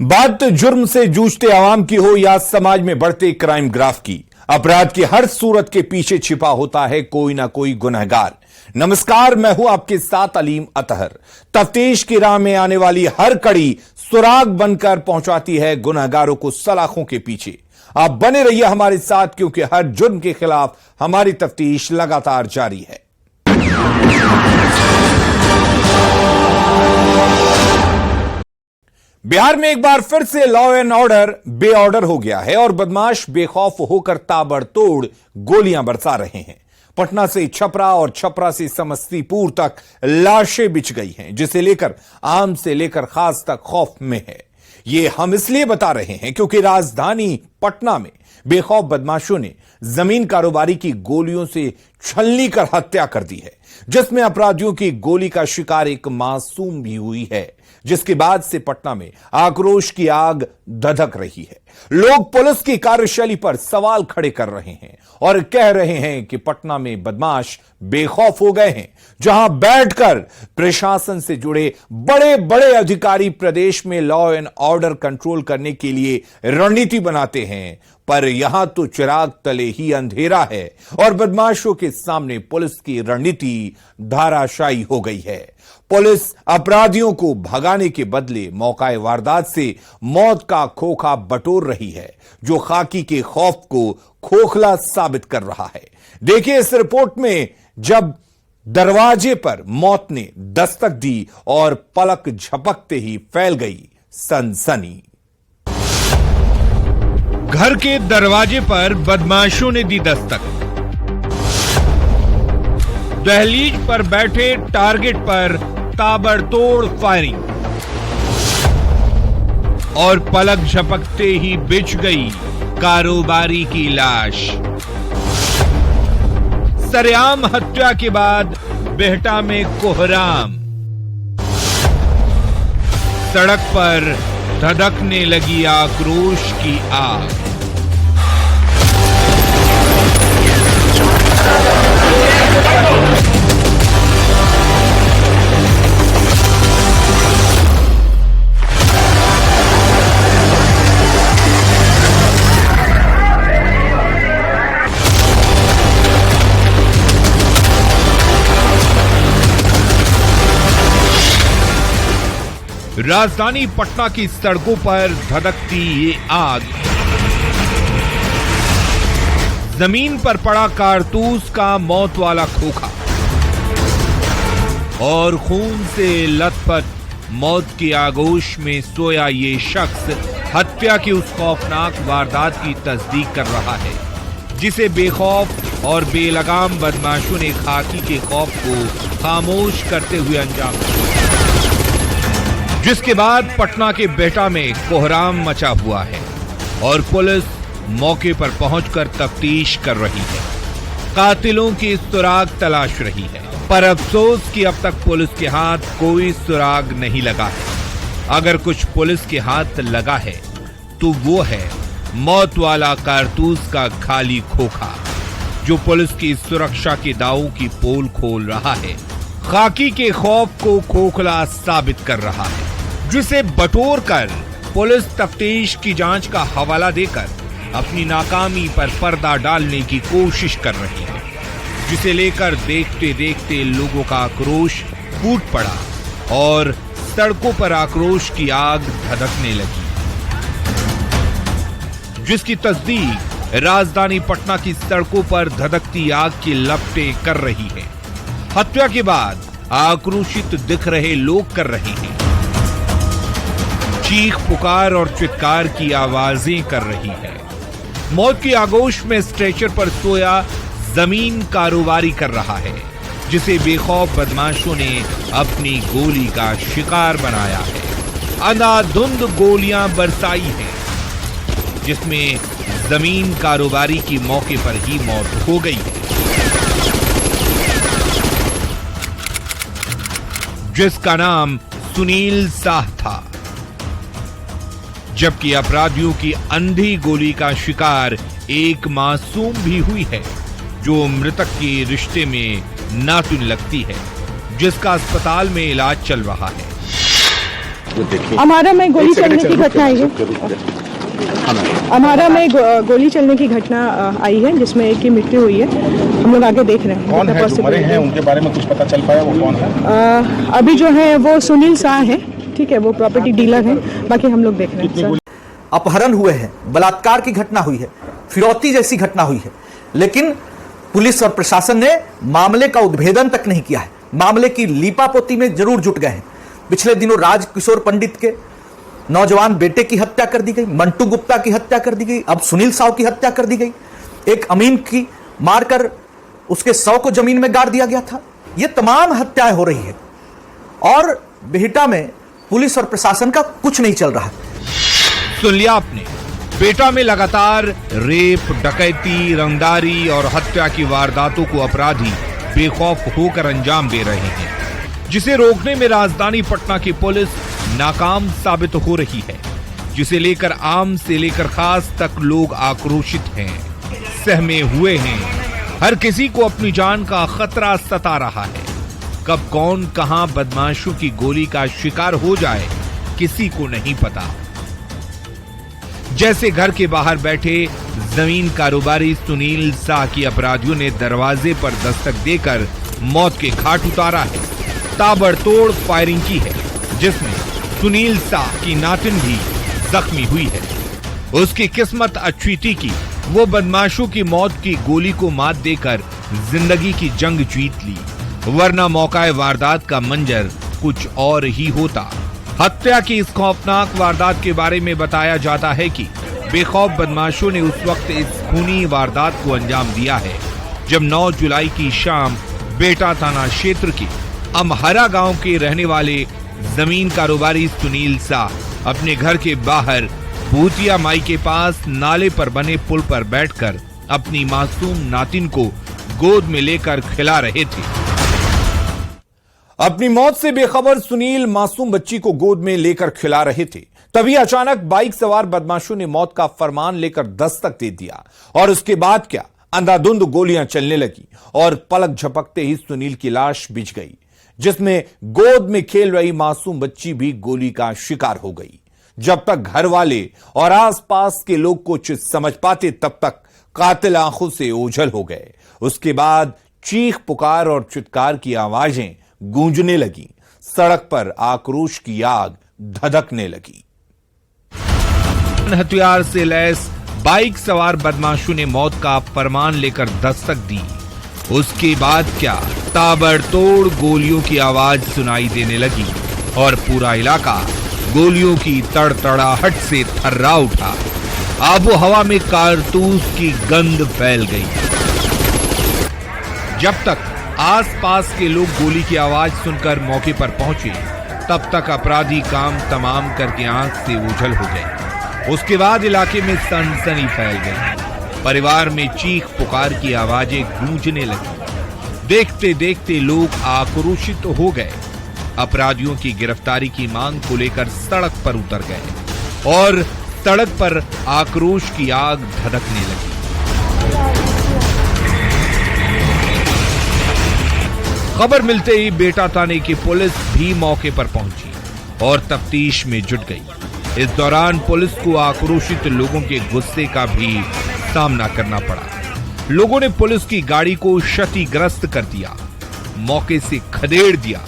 बात जुर्म से जूझते आवाम की हो या समाज में बढ़ते क्राइम ग्राफ की, अपराध की हर सूरत के पीछे छिपा होता है कोई ना कोई गुनहगार। नमस्कार, मैं हूं आपके साथ अलीम अतहर। तफ्तीश की राह में आने वाली हर कड़ी सुराग बनकर पहुंचाती है गुनहगारों को सलाखों के पीछे। आप बने रहिए हमारे साथ, क्योंकि हर जुर्म के खिलाफ हमारी तफ्तीश लगातार जारी है। बिहार में एक बार फिर से लॉ एंड ऑर्डर बेऑर्डर हो गया है और बदमाश बेखौफ होकर ताबड़तोड़ गोलियां बरसा रहे हैं। पटना से छपरा और छपरा से समस्तीपुर तक लाशें बिछ गई हैं, जिसे लेकर आम से लेकर खास तक खौफ में है। ये हम इसलिए बता रहे हैं क्योंकि राजधानी पटना में बेखौफ बदमाशों ने जमीन कारोबारी की गोलियों से छलनी कर हत्या कर दी है, जिसमें अपराधियों की गोली का शिकार एक मासूम भी हुई है, जिसके बाद से पटना में आक्रोश की आग धधक रही है। लोग पुलिस की कार्यशैली पर सवाल खड़े कर रहे हैं और कह रहे हैं कि पटना में बदमाश बेखौफ हो गए हैं। जहां बैठकर प्रशासन से जुड़े बड़े बड़े अधिकारी प्रदेश में लॉ एंड ऑर्डर कंट्रोल करने के लिए रणनीति बनाते हैं, पर यहां तो चिराग तले ही अंधेरा है और बदमाशों के सामने पुलिस की रणनीति धाराशायी हो गई है। पुलिस अपराधियों को भगाने के बदले मौका वारदात से मौत का खोखा बटोर रही है, जो खाकी के खौफ को खोखला साबित कर रहा है। देखिए इस रिपोर्ट में, जब दरवाजे पर मौत ने दस्तक दी और पलक झपकते ही फैल गई सनसनी। घर के दरवाजे पर बदमाशों ने दी दस्तक। दहलीज पर बैठे टारगेट पर ताबड़तोड़ फायरिंग और पलक झपकते ही बिछ गई कारोबारी की लाश। सरेआम हत्या के बाद बेहटा में कोहराम। सड़क पर धधकने लगी आक्रोश की आग। राजधानी पटना की सड़कों पर धधकती ये आग। जमीन पर पड़ा कारतूस का मौत वाला खोखा और खून से लथपथ मौत की आगोश में सोया ये शख्स हत्या की उस खौफनाक वारदात की तस्दीक कर रहा है, जिसे बेखौफ और बेलगाम बदमाशों ने खाकी के खौफ को खामोश करते हुए अंजाम दिया, जिसके बाद पटना के बेहटा में कोहराम मचा हुआ है और पुलिस मौके पर पहुंचकर तफ्तीश कर रही है। कातिलों की सुराग तलाश रही है, पर अफसोस कि अब तक पुलिस के हाथ कोई सुराग नहीं लगा है। अगर कुछ पुलिस के हाथ लगा है तो वो है मौत वाला कारतूस का खाली खोखा, जो पुलिस की सुरक्षा के दावों की पोल खोल रहा है, खाकी के खौफ को खोखला साबित कर रहा है, जिसे बटोर कर पुलिस तफ्तीश की जांच का हवाला देकर अपनी नाकामी पर पर्दा डालने की कोशिश कर रही है, जिसे लेकर देखते देखते लोगों का आक्रोश फूट पड़ा और सड़कों पर आक्रोश की आग धधकने लगी, जिसकी तस्दीक राजधानी पटना की सड़कों पर धधकती आग की लपटें कर रही है। हत्या के बाद आक्रोशित दिख रहे लोग कर रहे हैं, चीख पुकार और चित्कार की आवाजें कर रही है। मौत की आगोश में स्ट्रेचर पर सोया जमीन कारोबारी कर रहा है, जिसे बेखौफ बदमाशों ने अपनी गोली का शिकार बनाया है। अंधाधुंध गोलियां बरसाई हैं, जिसमें जमीन कारोबारी की मौके पर ही मौत हो गई है, जिसका नाम सुनील साह था, जबकि अपराधियों की अंधी गोली का शिकार एक मासूम भी हुई है, जो मृतक के रिश्ते में नातुन लगती है, जिसका अस्पताल में इलाज चल रहा है। हमारा में गोली चलने की घटना आई है। हमारा में गोली चलने की घटना आई है जिसमें एक की मृत्यु हुई है। हम लोग आगे देख रहे हैं कौन है जो मरे हैं, उनके बारे में कुछ पता चल पाया, वो कौन है? अभी जो है वो सुनील शाह है, ठीक है, वो प्रॉपर्टी डीलर है। बाकी हम लोग देख रहे हैं। अपहरण हुए हैं, बलात्कार की घटना हुई है, फिरौती जैसी घटना हुई है, लेकिन पुलिस और प्रशासन ने मामले का उद्भेदन तक नहीं किया है। मामले की लीपापोती में जरूर जुट गए हैं। पिछले दिनों राजकिशोर पंडित के नौजवान बेटे की हत्या कर दी गई, मंटू गुप्ता की हत्या कर दी गई, अब सुनील साव की हत्या कर दी गई, एक अमीन की मारकर उसके शव को जमीन में गाड़ दिया गया था। ये तमाम हत्याएं हो रही है और बिहटा में पुलिस और प्रशासन का कुछ नहीं चल रहा है। सुन लिया आपने, बेटा में लगातार रेप, डकैती, रंगदारी और हत्या की वारदातों को अपराधी बेखौफ होकर अंजाम दे रहे हैं, जिसे रोकने में राजधानी पटना की पुलिस नाकाम साबित हो रही है, जिसे लेकर आम से लेकर खास तक लोग आक्रोशित हैं, सहमे हुए हैं। हर किसी को अपनी जान का खतरा सता रहा है। कब कौन कहां बदमाशों की गोली का शिकार हो जाए किसी को नहीं पता। जैसे घर के बाहर बैठे जमीन कारोबारी सुनील शाह की अपराधियों ने दरवाजे पर दस्तक देकर मौत के घाट उतारा है। ताबड़तोड़ फायरिंग की है, जिसमें सुनील शाह की नातिन भी जख्मी हुई है। उसकी किस्मत अच्छी थी कि वो बदमाशों की मौत की गोली को मात देकर जिंदगी की जंग जीत ली, वरना मौकाए वारदात का मंजर कुछ और ही होता। हत्या की इस खौफनाक वारदात के बारे में बताया जाता है कि बेखौफ बदमाशों ने उस वक्त इस खूनी वारदात को अंजाम दिया है जब 9 जुलाई की शाम बेटा थाना क्षेत्र के अमहरा गांव के रहने वाले जमीन कारोबारी सुनील शाह अपने घर के बाहर भूतिया माई के पास नाले पर बने पुल पर बैठकर अपनी मासूम नातिन को गोद में लेकर खिला रहे थे। अपनी मौत से बेखबर सुनील मासूम बच्ची को गोद में लेकर खिला रहे थे, तभी अचानक बाइक सवार बदमाशों ने मौत का फरमान लेकर दस्तक दे दिया और उसके बाद क्या, अंधाधुंध गोलियां चलने लगी और पलक झपकते ही सुनील की लाश बिछ गई, जिसमें गोद में खेल रही मासूम बच्ची भी गोली का शिकार हो गई। जब तक घर वाले और आसपास के लोग कुछ समझ पाते तब तक कातिल आंखों से ओझल हो गए। उसके बाद चीख पुकार और चित्कार की आवाजें गूंजने लगी, सड़क पर आक्रोश की आग धधकने लगी। हथियार से लैस बाइक सवार बदमाशों ने मौत का फरमान लेकर दस्तक दी। उसके बाद क्या, ताबड़तोड़ गोलियों की आवाज सुनाई देने लगी और पूरा इलाका गोलियों की तड़तड़ाहट से थर्रा उठा। आबो हवा में कारतूस की गंध फैल गई। जब तक आसपास के लोग गोली की आवाज सुनकर मौके पर पहुंचे, तब तक अपराधी काम तमाम करके आंख से ओझल हो गए। उसके बाद इलाके में सनसनी फैल गई। परिवार में चीख पुकार की आवाजें गूंजने लगी। देखते देखते लोग आक्रोशित हो गए। अपराधियों की गिरफ्तारी की मांग को लेकर सड़क पर उतर गए और सड़क पर आक्रोश की आग धधकने लगी। खबर मिलते ही बेटा थाने की पुलिस भी मौके पर पहुंची और तफ्तीश में जुट गई। इस दौरान पुलिस को आक्रोशित लोगों के गुस्से का भी सामना करना पड़ा। लोगों ने पुलिस की गाड़ी को क्षतिग्रस्त कर दिया, मौके से खदेड़ दिया,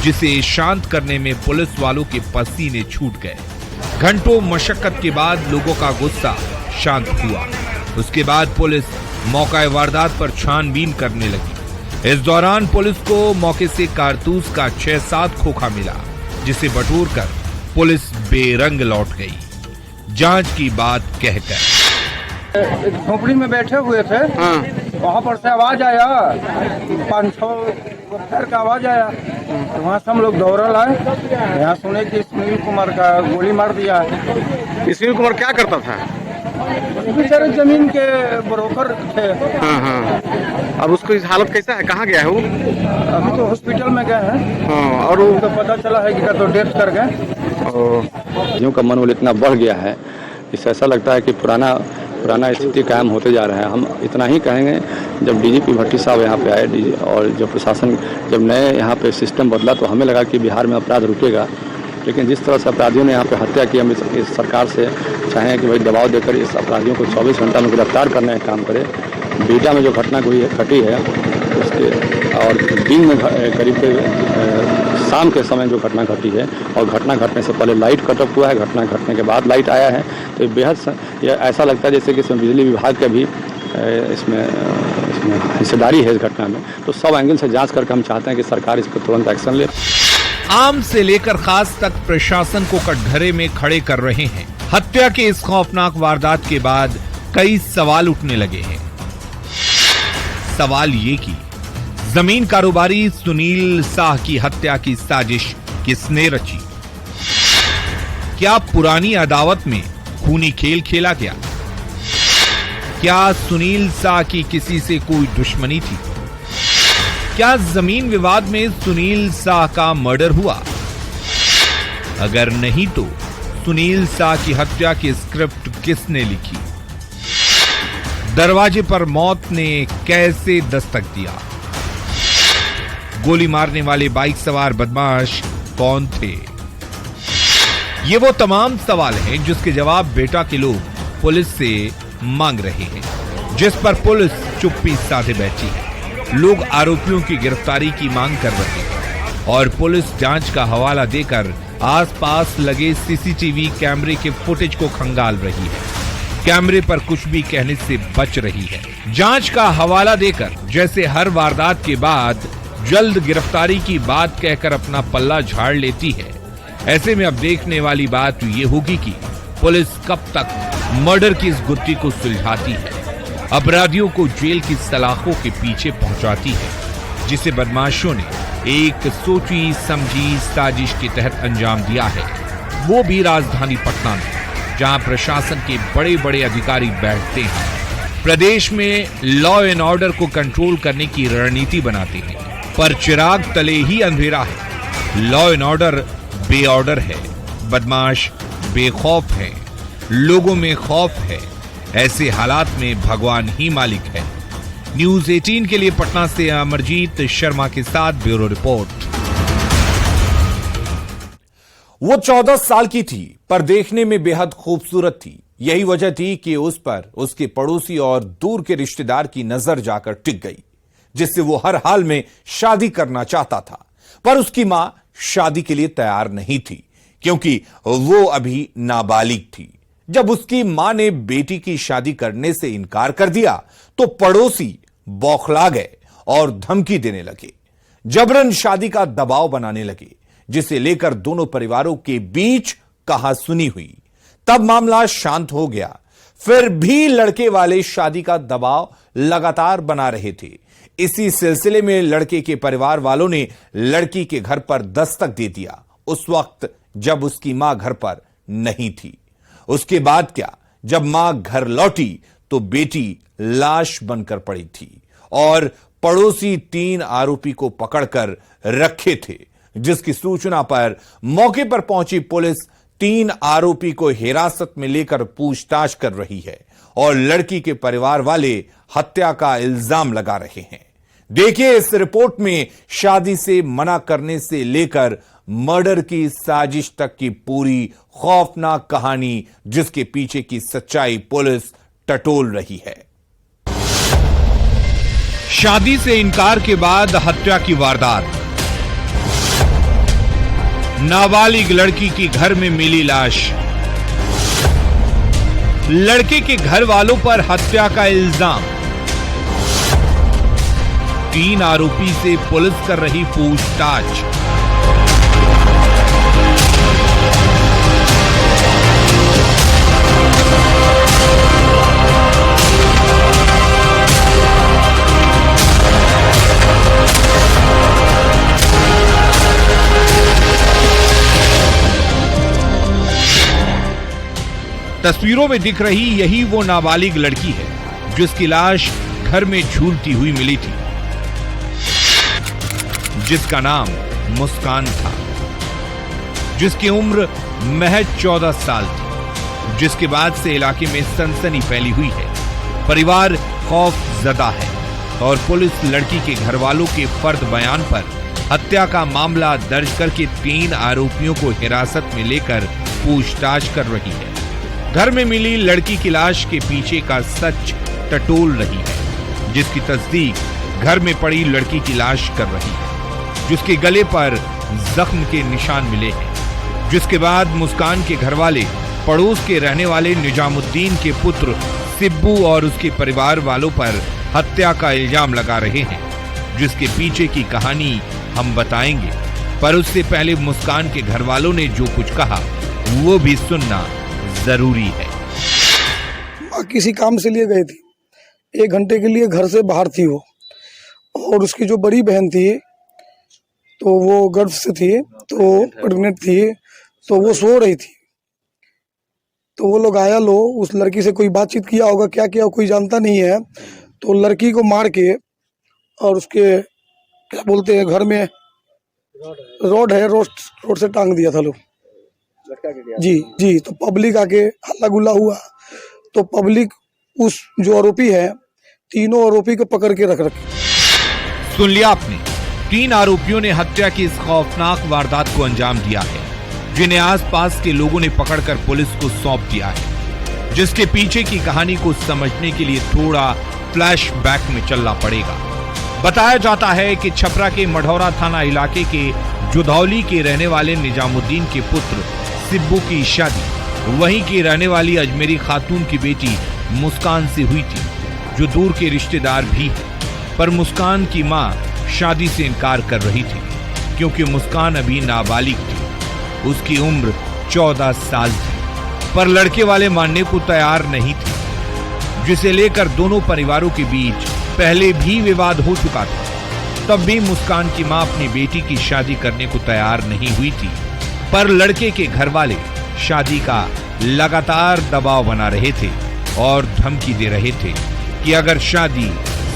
जिसे शांत करने में पुलिस वालों के पसीने छूट गए। घंटों मशक्कत के बाद लोगों का गुस्सा शांत हुआ। उसके बाद पुलिस मौका वारदात पर छानबीन करने लगी। इस दौरान पुलिस को मौके से कारतूस का 6-7 खोखा मिला, जिसे बटोर कर पुलिस बेरंग लौट गई। जांच की बात कहकर एक झोपड़ी में बैठे हुए थे, वहाँ पर से आवाज आया, 5-6 पत्थर का आवाज आया, तो वहाँ से हम लोग दौड़ल आए। यहाँ सुने कि सुनील कुमार का गोली मार दिया। सुनील कुमार क्या करता था? बेचारे जमीन के ब्रोकर थे। अब उसको इस हालत कैसा है, कहाँ गया है वो? अभी तो हॉस्पिटल में गए हैं और वो तो पता चला है कि तो डेथ कर गए। यूं का मनोबल इतना बढ़ गया है, इससे ऐसा लगता है कि पुराना स्थिति कायम होते जा रहा है। हम इतना ही कहेंगे, जब डीजीपी भट्टी साहब यहाँ पे आए और जो प्रशासन जब नए यहाँ पे सिस्टम बदला, तो हमें लगा कि बिहार में अपराध रुकेगा, लेकिन जिस तरह से अपराधियों ने यहाँ पे हत्या की, हम इस सरकार से चाहें कि भाई दबाव देकर इस अपराधियों को 24 घंटा में गिरफ्तार करने का काम करे। बीटा में जो घटना घटी है उसके और दिन में करीब शाम के समय जो घटना घटी है और घटना घटने से पहले लाइट कट ऑफ हुआ है, घटना घटने के बाद लाइट आया है, तो ये बेहद ऐसा लगता है जैसे कि इसमें बिजली विभाग का भी इसमें हिस्सेदारी है इस घटना में। तो सब एंगल से जांच करके हम चाहते हैं कि सरकार इस पर तुरंत एक्शन ले। आम से लेकर खास तक प्रशासन को कटघरे में खड़े कर रहे हैं। हत्या के इस खौफनाक वारदात के बाद कई सवाल उठने लगे हैं। सवाल ये कि जमीन कारोबारी सुनील साह की हत्या की साजिश किसने रची? क्या पुरानी अदावत में खूनी खेल खेला गया? क्या सुनील साह की किसी से कोई दुश्मनी थी? क्या जमीन विवाद में सुनील साह का मर्डर हुआ? अगर नहीं तो सुनील साह की हत्या की स्क्रिप्ट किसने लिखी? दरवाजे पर मौत ने कैसे दस्तक दिया? गोली मारने वाले बाइक सवार बदमाश कौन थे? ये वो तमाम सवाल हैं जिसके जवाब बेटा के लोग पुलिस से मांग रहे हैं, जिस पर पुलिस चुप्पी साधे बैठी है। लोग आरोपियों की गिरफ्तारी की मांग कर रहे हैं और पुलिस जांच का हवाला देकर आसपास लगे सीसीटीवी कैमरे के फुटेज को खंगाल रही है। कैमरे पर कुछ भी कहने से बच रही है। जांच का हवाला देकर जैसे हर वारदात के बाद जल्द गिरफ्तारी की बात कहकर अपना पल्ला झाड़ लेती है। ऐसे में अब देखने वाली बात ये होगी कि पुलिस कब तक मर्डर की इस गुत्थी को सुलझाती है, अपराधियों को जेल की सलाखों के पीछे पहुंचाती है, जिसे बदमाशों ने एक सोची समझी साजिश के तहत अंजाम दिया है, वो भी राजधानी पटना में, जहां प्रशासन के बड़े बड़े अधिकारी बैठते हैं, प्रदेश में लॉ एंड ऑर्डर को कंट्रोल करने की रणनीति बनाते हैं। पर चिराग तले ही अंधेरा है। लॉ एंड ऑर्डर बेऑर्डर है, बदमाश बेखौफ है, लोगों में खौफ है। ऐसे हालात में भगवान ही मालिक है। न्यूज 18 के लिए पटना से अमरजीत शर्मा के साथ ब्यूरो रिपोर्ट। वो 14 साल की थी, पर देखने में बेहद खूबसूरत थी। यही वजह थी कि उस पर उसके पड़ोसी और दूर के रिश्तेदार की नजर जाकर टिक गई, जिससे वो हर हाल में शादी करना चाहता था। पर उसकी मां शादी के लिए तैयार नहीं थी, क्योंकि वो अभी नाबालिग थी। जब उसकी मां ने बेटी की शादी करने से इनकार कर दिया, तो पड़ोसी बौखला गए और धमकी देने लगे, जबरन शादी का दबाव बनाने लगे, जिसे लेकर दोनों परिवारों के बीच कहासुनी हुई। तब मामला शांत हो गया। फिर भी लड़के वाले शादी का दबाव लगातार बना रहे थे। इसी सिलसिले में लड़के के परिवार वालों ने लड़की के घर पर दस्तक दे दिया, उस वक्त जब उसकी मां घर पर नहीं थी। उसके बाद क्या, जब मां घर लौटी तो बेटी लाश बनकर पड़ी थी और पड़ोसी 3 आरोपी को पकड़कर रखे थे, जिसकी सूचना पर मौके पर पहुंची पुलिस 3 आरोपी को हिरासत में लेकर पूछताछ कर रही है और लड़की के परिवार वाले हत्या का इल्जाम लगा रहे हैं। देखिए इस रिपोर्ट में शादी से मना करने से लेकर मर्डर की साजिश तक की पूरी खौफनाक कहानी, जिसके पीछे की सच्चाई पुलिस टटोल रही है। शादी से इनकार के बाद हत्या की वारदात। नाबालिग लड़की की घर में मिली लाश। लड़के के घर वालों पर हत्या का इल्जाम। 3 आरोपी से पुलिस कर रही पूछताछ। तस्वीरों में दिख रही यही वो नाबालिग लड़की है जिसकी लाश घर में झूलती हुई मिली थी, जिसका नाम मुस्कान था, जिसकी उम्र महज 14 साल थी, जिसके बाद से इलाके में सनसनी फैली हुई है। परिवार खौफ ज़दा है और पुलिस लड़की के घर वालों के फर्द बयान पर हत्या का मामला दर्ज करके 3 आरोपियों को हिरासत में लेकर पूछताछ कर रही है। घर में मिली लड़की की लाश के पीछे का सच टटोल रही है, जिसकी तस्दीक घर में पड़ी लड़की की लाश कर रही है, जिसके गले पर जख्म के निशान मिले हैं। जिसके बाद मुस्कान के घरवाले पड़ोस के रहने वाले निजामुद्दीन के पुत्र सिब्बू और उसके परिवार वालों पर हत्या का इल्जाम लगा रहे हैं, जिसके पीछे की कहानी हम बताएंगे। पर उससे पहले मुस्कान के घरवालों ने जो कुछ कहा वो भी सुनना जरूरी है। माँ किसी काम से लिए गई थी, 1 घंटे के लिए घर से बाहर थी वो, और उसकी जो बड़ी बहन थी तो वो गर्भ से थी, तो प्रेग्नेंट थी, तो वो सो रही थी। तो वो लोग आया, लो उस लड़की से कोई बातचीत किया होगा, क्या किया कोई जानता नहीं है। तो लड़की को मार के और उसके क्या बोलते हैं घर में रोड है, रोड से टांग दिया था लोग। जी। तो पब्लिक आके हल्ला गुल्ला हुआ, तो पब्लिक उस जो आरोपी है, तीनों आरोपी को पकड़ के रख रखे। सुन लिया आपने, 3 आरोपियों ने हत्या की इस खौफनाक वारदात को अंजाम दिया है, जिन्हें आसपास के लोगों ने पकड़कर पुलिस को सौंप दिया है। जिसके पीछे की कहानी को समझने के लिए थोड़ा फ्लैशबैक में चलना पड़ेगा। बताया जाता है कि छपरा के मढ़ौरा थाना इलाके के जुधौली के रहने वाले निजामुद्दीन के पुत्र सिब्बू की शादी वहीं की रहने वाली अजमेरी खातून की बेटी मुस्कान से हुई थी, जो दूर के रिश्तेदार भी है। पर मुस्कान की मां शादी से इनकार कर रही थी, क्योंकि मुस्कान अभी नाबालिग थी। उसकी उम्र 14 साल थी, पर लड़के वाले मानने को तैयार नहीं थे, जिसे लेकर दोनों परिवारों के बीच पहले भी विवाद हो चुका था। तब भी मुस्कान की मां अपनी बेटी की शादी करने को तैयार नहीं हुई थी, पर लड़के के घर वाले शादी का लगातार दबाव बना रहे थे और धमकी दे रहे थे कि अगर शादी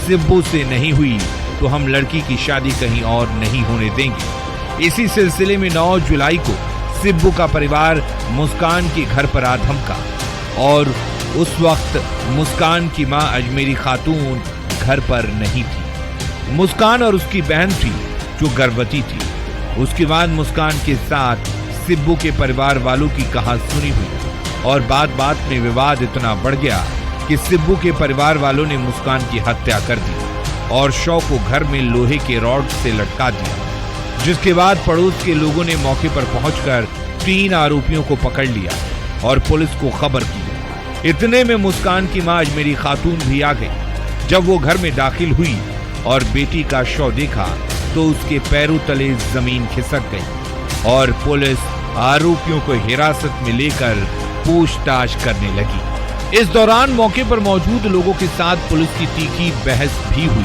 सिब्बू से नहीं हुई तो हम लड़की की शादी कहीं और नहीं होने देंगे। इसी सिलसिले में 9 जुलाई को सिब्बू का परिवार मुस्कान के घर पर आ धमका, और उस वक्त मुस्कान की मां अजमेरी खातून घर पर नहीं थी। मुस्कान और उसकी बहन थी जो गर्भवती थी। उसके बाद मुस्कान के साथ सिब्बू के परिवार वालों की कहासुनी हुई और बात में विवाद इतना बढ़ गया कि सिब्बू के परिवार वालों ने मुस्कान की हत्या कर दी और शव को घर में लोहे के रॉड से लटका दिया। जिसके बाद पड़ोस के लोगों ने मौके पर पहुंचकर 3 आरोपियों को पकड़ लिया और पुलिस को खबर की। इतने में मुस्कान की मां अजमेरी खातून भी आ गई। जब वो घर में दाखिल हुई और बेटी का शव देखा तो उसके पैरों तले जमीन खिसक गई और पुलिस आरोपियों को हिरासत में लेकर पूछताछ करने लगी। इस दौरान मौके पर मौजूद लोगों के साथ पुलिस की तीखी बहस भी हुई।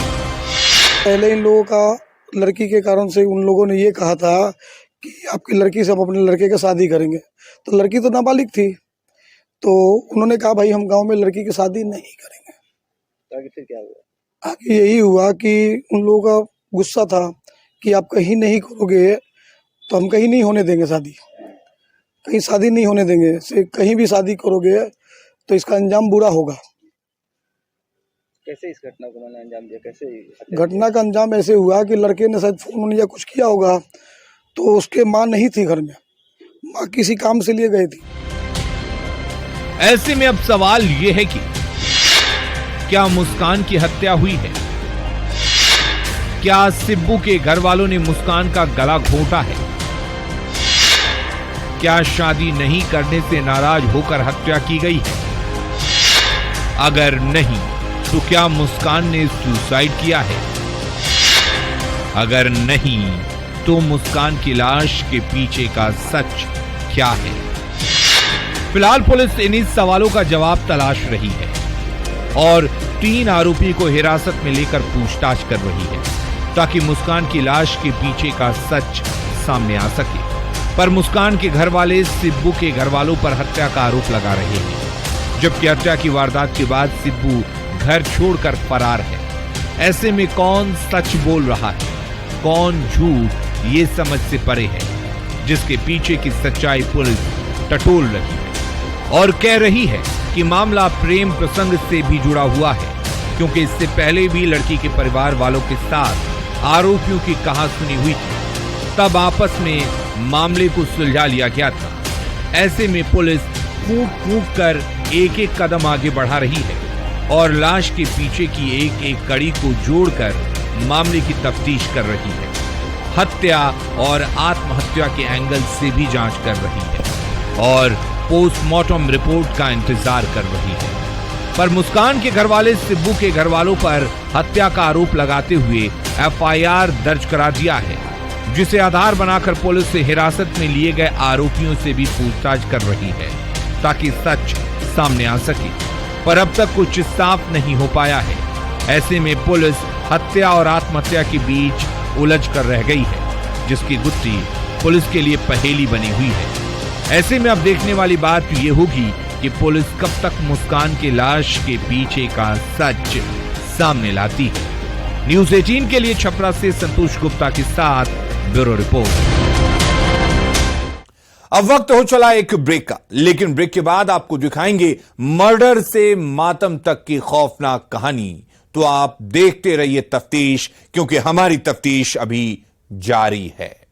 पहले इन लोगों का लड़की के कारण से उन लोगों ने ये कहा था कि आपकी लड़की से हम अपने लड़के की शादी करेंगे, तो लड़की तो नाबालिग थी, तो उन्होंने कहा भाई हम गांव में लड़की की शादी नहीं करेंगे। आगे फिर क्या हुआ? आगे यही हुआ कि उन लोगों का गुस्सा था कि आप कहीं नहीं करोगे तो हम कहीं नहीं होने देंगे शादी, कहीं शादी नहीं होने देंगे, से कहीं भी शादी करोगे तो इसका अंजाम बुरा होगा। कैसे इस घटना को मैंने अंजाम दिया? कैसे घटना का अंजाम ऐसे हुआ कि लड़के ने शायद फोन या कुछ किया होगा, तो उसके माँ नहीं थी घर में, माँ किसी काम से लिए गई थी। ऐसे में अब सवाल यह है कि क्या मुस्कान की हत्या हुई है? क्या सिब्बू के घर वालों ने मुस्कान का गला घोंटा है? क्या शादी नहीं करने से नाराज होकर हत्या की गई है? अगर नहीं तो क्या मुस्कान ने सुसाइड किया है? अगर नहीं तो मुस्कान की लाश के पीछे का सच क्या है? फिलहाल पुलिस इन्हीं सवालों का जवाब तलाश रही है और 3 आरोपी को हिरासत में लेकर पूछताछ कर रही है, ताकि मुस्कान की लाश के पीछे का सच सामने आ सके। पर मुस्कान के घर वाले सिब्बू के घर वालों पर हत्या का आरोप लगा रहे हैं, जबकि हत्या की वारदात के बाद सिब्बू घर छोड़कर फरार है। ऐसे में कौन सच बोल रहा है, कौन झूठ, ये समझ से परे है, जिसके पीछे की सच्चाई पुलिस टटोल रही है और कह रही है कि मामला प्रेम प्रसंग से भी जुड़ा हुआ है, क्योंकि इससे पहले भी लड़की के परिवार वालों के साथ आरोपियों की कहासुनी हुई थी, तब आपस में मामले को सुलझा लिया गया था। ऐसे में पुलिस फूंक फूंक कर एक एक कदम आगे बढ़ा रही है और लाश के पीछे की एक एक कड़ी को जोड़कर मामले की तफ्तीश कर रही है। हत्या और आत्महत्या के एंगल से भी जांच कर रही है और पोस्टमार्टम रिपोर्ट का इंतजार कर रही है। पर मुस्कान के घरवाले सिब्बू के घरवालों पर हत्या का आरोप लगाते हुए एफआईआर दर्ज करा दिया है, जिसे आधार बनाकर पुलिस से हिरासत में लिए गए आरोपियों से भी पूछताछ कर रही है ताकि सच सामने आ सके। पर अब तक कुछ साफ नहीं हो पाया है। ऐसे में पुलिस हत्या और आत्महत्या के बीच उलझ कर रह गई है, जिसकी गुत्थी पुलिस के लिए पहेली बनी हुई है। ऐसे में अब देखने वाली बात ये होगी कि पुलिस कब तक मुस्कान की लाश के पीछे का सच सामने लाती है। न्यूज़ 18 के लिए छपरा से संतोष गुप्ता के साथ ब्यूरो रिपोर्ट। अब वक्त हो चला एक ब्रेक का, लेकिन ब्रेक के बाद आपको दिखाएंगे मर्डर से मातम तक की खौफनाक कहानी। तो आप देखते रहिए तफ्तीश, क्योंकि हमारी तफ्तीश अभी जारी है।